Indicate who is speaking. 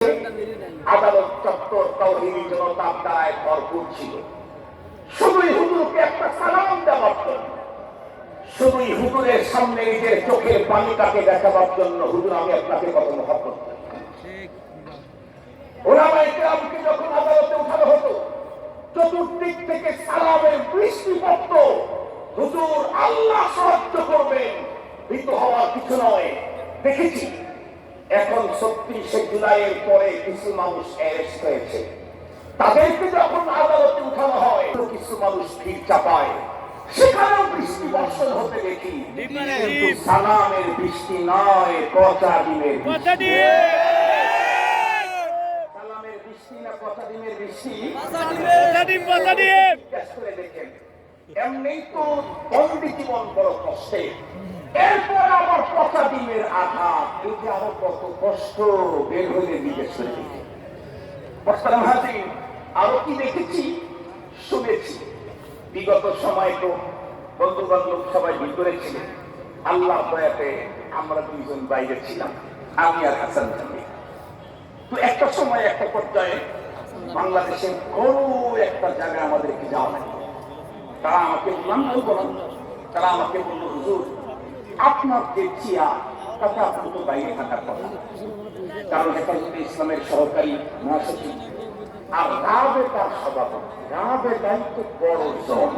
Speaker 1: আদালত চত্বর তাওহীদি জনতার দ্বারায় ভরপুর ছিল। শুধুই হুজুরকে একটা সালাম দেওয়ার জন্য, শুধুই হুজুরের সামনে নিজের চোখের পানিটাকে দেখাবার জন্য, হুজুর আমি আপনাকে কত মহব্বত করি। ওলামায়ে কেরামকে যখন আদালতে উঠানো হতো, চতুর্দিক থেকে সালামের বৃষ্টি পড়ত। হুজুর আল্লাহ সাহায্য করবেন, ভীত হওয়ার কিছু নয়। দেখেছি এখন ৩৬শে জুলাইয়ের পরে কিছু মানুষ অ্যারেস্ট হয়েছে, তাদেরকে যখন আদালতে উঠানো হয় তো কিছু মানুষ ভিড় চাপায়, সেখানেও বৃষ্টি বর্ষণ হতে দেখি, কিন্তু সালামের বৃষ্টি নয়, পচা ডিমের বৃষ্টি। সালামের বৃষ্টি না পচা ডিমের বৃষ্টি? করে দেখেন, এমনি তো বন্দি জীবন বড় কষ্টে, এরপর আবার পচা ডিমের আঘাত, এতে আরো কত কষ্ট। বের হলে জিজ্ঞেস করে দেখি আরো কি দেখেছি শুনেছি। বিগত সময় তো বন্ধু বান্ধব সবাই ভিতরে ছিলেন, আল্লাহ দয়াতে আমরা দুইজন বাইরে ছিলাম, আমি আর হাসান জানি। তো একটা সময় একটা পর্যায়ে বাংলাদেশের বড় একটা জায়গায় আমাদেরকে যাওয়া লাগে। তারা আমাকে নাম বললাম, তারা আমাকে বলল হুজুর আপনার যে চেয়ার তাতে আপনার তো বাইরে থাকার কথা, কারণ হেফাজতে ইসলামের সহকারী মহাসচিব আর রাবে তার সভাপতি, রাবে দায়িত্ব বড় জন।